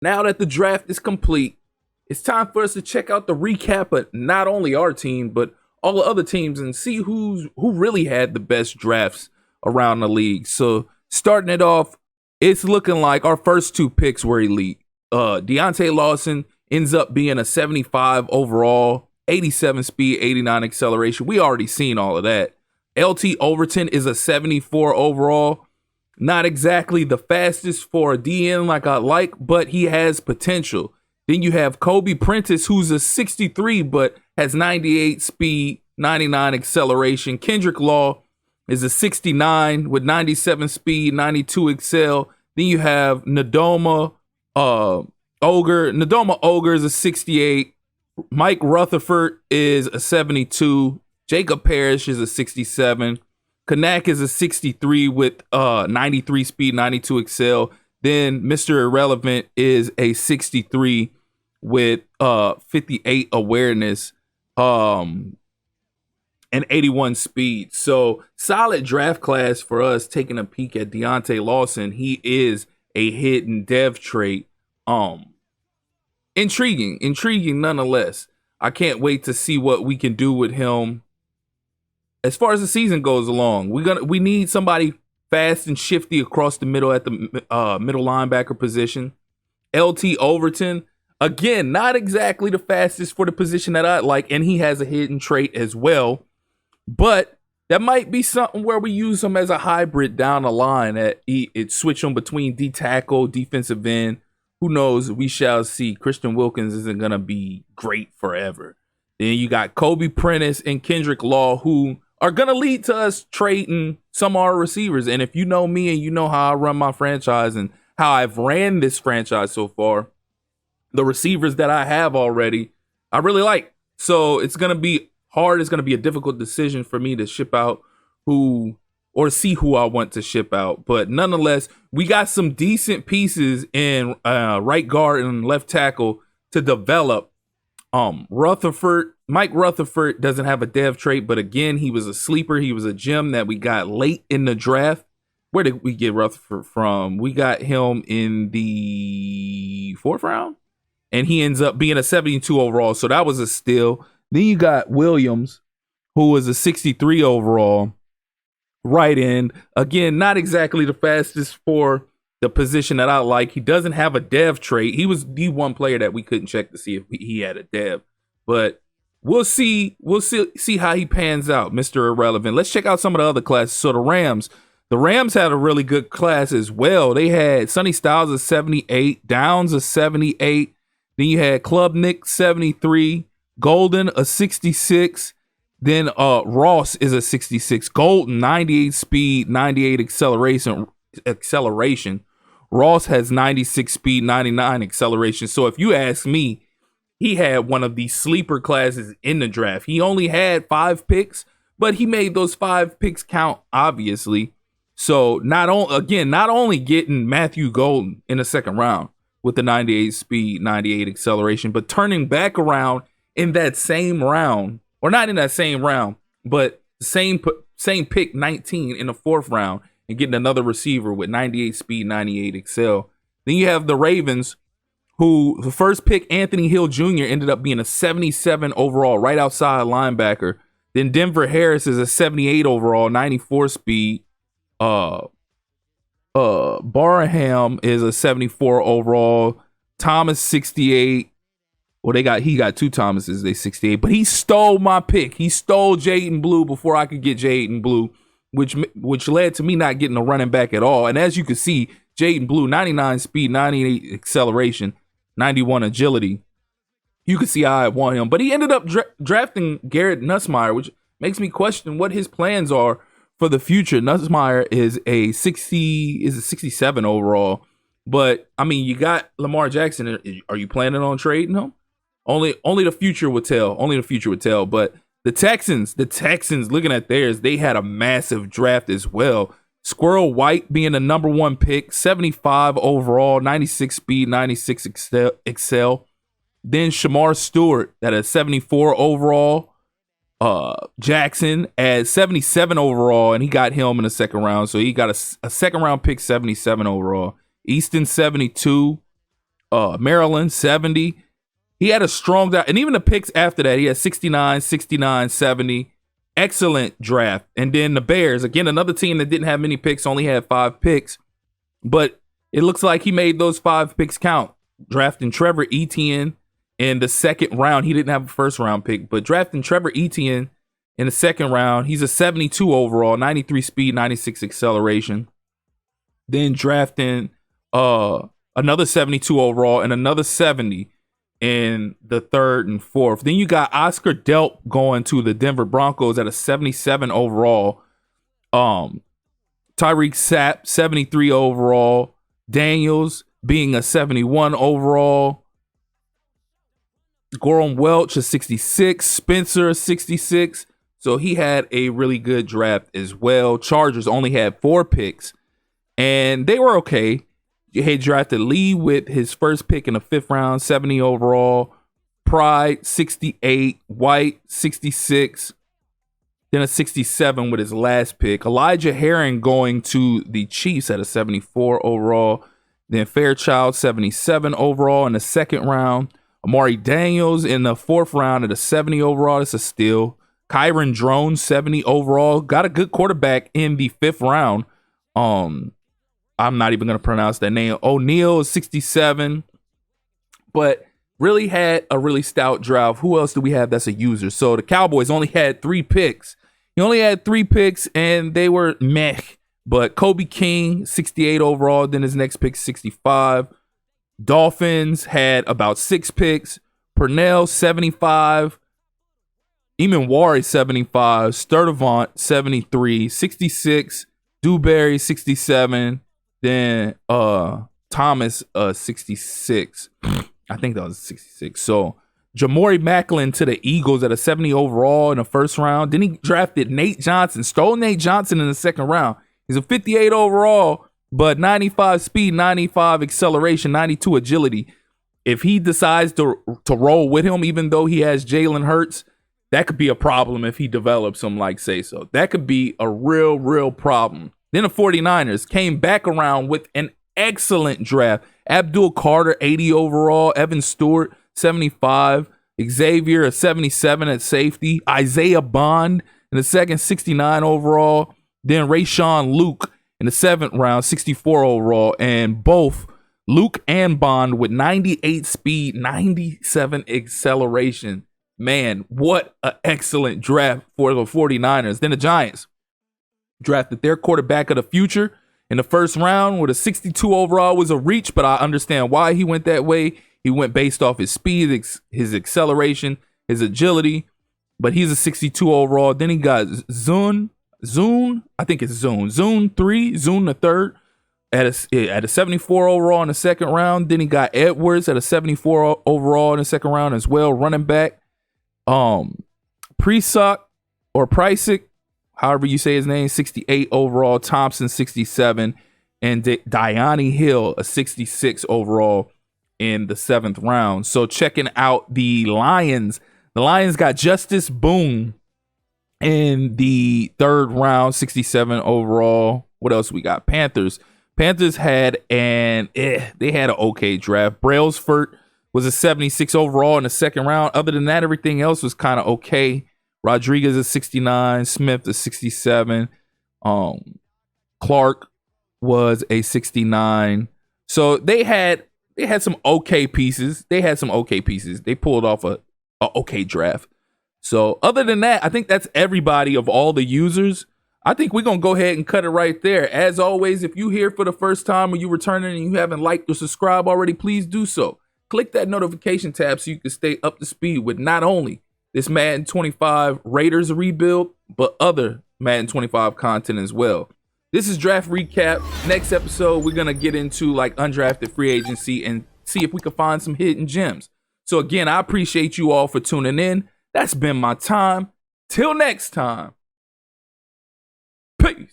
Now that the draft is complete, it's time for us to check out the recap of not only our team, but all the other teams and see who really had the best drafts around the league. So starting it off, it's looking like our first two picks were elite. Deontay Lawson ends up being a 75 overall, 87 speed, 89 acceleration. We already seen all of that. LT Overton is a 74 overall. Not exactly the fastest for a DN like I like, but he has potential. Then you have Kobe Prentice, who's a 63, but has 98 speed, 99 acceleration. Kendrick Law is a 69 with 97 speed, 92 excel. Then you have Nadoma Ogre. Nadoma Ogre is a 68. Mike Rutherford is a 72. Jacob Parrish is a 67. Kanak is a 63 with 93 speed, 92 excel. Then Mr. Irrelevant is a 63 with 58 awareness and 81 speed. So solid draft class for us. Taking a peek at Deontay Lawson, he is a hidden dev trait. Intriguing nonetheless. I can't wait to see what we can do with him as far as the season goes along. We need somebody fast and shifty across the middle at the middle linebacker position. LT Overton, again, not exactly the fastest for the position that I like, and he has a hidden trait as well. But that might be something where we use him as a hybrid down the line. It switch him between D tackle, defensive end. Who knows? We shall see. Christian Wilkins isn't gonna be great forever. Then you got Kobe Prentice and Kendrick Law, who are going to lead to us trading some of our receivers. And if you know me and you know how I run my franchise and how I've ran this franchise so far, the receivers that I have already, I really like. So it's going to be hard. It's going to be a difficult decision for me to ship out see who I want to ship out. But nonetheless, we got some decent pieces in right guard and left tackle to develop. Mike Rutherford doesn't have a dev trait, but again, he was a sleeper. He was a gem that we got late in the draft. Where did we get Rutherford from? We got him in the 4th round, and he ends up being a 72 overall. So that was a steal. Then you got Williams, who was a 63 overall right end. Again, not exactly the fastest for the position that I like. He doesn't have a dev trait. He was the one player that we couldn't check to see if he had a dev, but we'll see how he pans out, Mr. Irrelevant. Let's check out some of the other classes. So the Rams had a really good class as well. They had Sonny Styles a 78, Downs a 78. Then you had Club Nick 73, Golden a 66. Then Ross is a 66. Golden 98 speed, 98 acceleration. Ross has 96 speed, 99 acceleration. So if you ask me, he had one of the sleeper classes in the draft. He only had 5 picks, but he made those 5 picks count, obviously. So not only getting Matthew Golden in the 2nd round with the 98 speed, 98 acceleration, but turning back around in that same round, or not in that same round, but same pick 19 in the 4th round, and getting another receiver with 98 speed, 98 excel. Then you have the Ravens, who the first pick, Anthony Hill Jr., ended up being a 77 overall, right outside linebacker. Then Denver Harris is a 78 overall, 94 speed. Barham is a 74 overall. Thomas 68. Well, he got 2 Thomases. They 68, but he stole my pick. He stole Jaden Blue before I could get Jaden Blue, which led to me not getting a running back at all. And as you can see, Jaden Blue, 99 speed, 98 acceleration, 91 agility. You can see how I want him, but he ended up drafting Garrett Nussmeier, which makes me question what his plans are for the future. Nussmeier is a 67 overall, but I mean, you got Lamar Jackson. Are you planning on trading him? Only the future would tell. Only the future would tell. But the Texans, looking at theirs, they had a massive draft as well. Squirrel White being the number 1 pick, 75 overall, 96 speed, 96 excel. Then Shamar Stewart at a 74 overall. Jackson at 77 overall, and he got him in the 2nd round. So he got a 2nd round pick, 77 overall. Easton 72. Maryland, 70. He had a strong draft, and even the picks after that, he had 69, 69, 70. Excellent draft. And then the Bears, again, another team that didn't have many picks, only had 5 picks. But it looks like he made those 5 picks count. Drafting Trevor Etienne in the second round. He didn't have a first round pick, but drafting Trevor Etienne in the second round. He's a 72 overall, 93 speed, 96 acceleration. Then drafting another 72 overall and another 70 in the third and fourth. Then you got Oscar Delp going to the Denver Broncos at a 77 overall. Tyreek Sapp, 73 overall. Daniels being a 71 overall. Gorham Welch, a 66. Spencer, a 66. So he had a really good draft as well. Chargers only had 4 picks, and they were okay. He drafted Lee with his first pick in the 5th round, 70 overall. Pride, 68. White, 66. Then a 67 with his last pick. Elijah Herring going to the Chiefs at a 74 overall. Then Fairchild, 77 overall in the 2nd round. Amari Daniels in the 4th round at a 70 overall. That's a steal. Kyron Drone, 70 overall. Got a good quarterback in the 5th round. I'm not even going to pronounce that name. O'Neal is 67. But really had a really stout draft. Who else do we have that's a user? So the Cowboys only had 3 picks. He only had 3 picks, and they were meh. But Kobe King, 68 overall. Then his next pick, 65. Dolphins had about 6 picks. Purnell, 75. Eamon 75. Sturdivant, 73. 66. Dewberry, 67. Then Thomas, 66. I think that was 66. So Jamori Macklin to the Eagles at a 70 overall in the 1st round. Then he drafted Nate Johnson, stole Nate Johnson in the 2nd round. He's a 58 overall, but 95 speed, 95 acceleration, 92 agility. If he decides to roll with him, even though he has Jalen Hurts, that could be a problem if he develops him like say so. That could be a real problem. Then the 49ers came back around with an excellent draft. Abdul Carter, 80 overall. Evan Stewart, 75. Xavier, a 77 at safety. Isaiah Bond in the 2nd, 69 overall. Then Rayshawn Luke in the 7th round, 64 overall. And both Luke and Bond with 98 speed, 97 acceleration. Man, what an excellent draft for the 49ers. Then the Giants drafted their quarterback of the future in the 1st round with a 62 overall. Was a reach, but I understand why he went that way. He went based off his speed, his acceleration, his agility, but he's a 62 overall. Then he got Zune, I think it's Zune 3, Zune the 3rd at a 74 overall in the 2nd round. Then he got Edwards at a 74 overall in the 2nd round as well, running back. Prisak or Prysic, however you say his name, 68 overall. Thompson, 67. And Diani Hill, a 66 overall in the 7th round. So checking out the Lions. The Lions got Justice Boone in the 3rd round, 67 overall. What else we got? Panthers. Panthers had they had an okay draft. Brailsford was a 76 overall in the 2nd round. Other than that, everything else was kind of okay. Rodriguez is 69. Smith is 67. Clark was a 69. So they had some okay pieces. They pulled off a okay draft. So other than that, I think that's everybody of all the users. I think we're going to go ahead and cut it right there. As always, if you're here for the first time or you returning and you haven't liked or subscribed already, please do so. Click that notification tab so you can stay up to speed with not only this Madden 25 Raiders rebuild, but other Madden 25 content as well. This is Draft Recap. Next episode, we're going to get into like undrafted free agency and see if we can find some hidden gems. So again, I appreciate you all for tuning in. That's been my time. Till next time. Peace.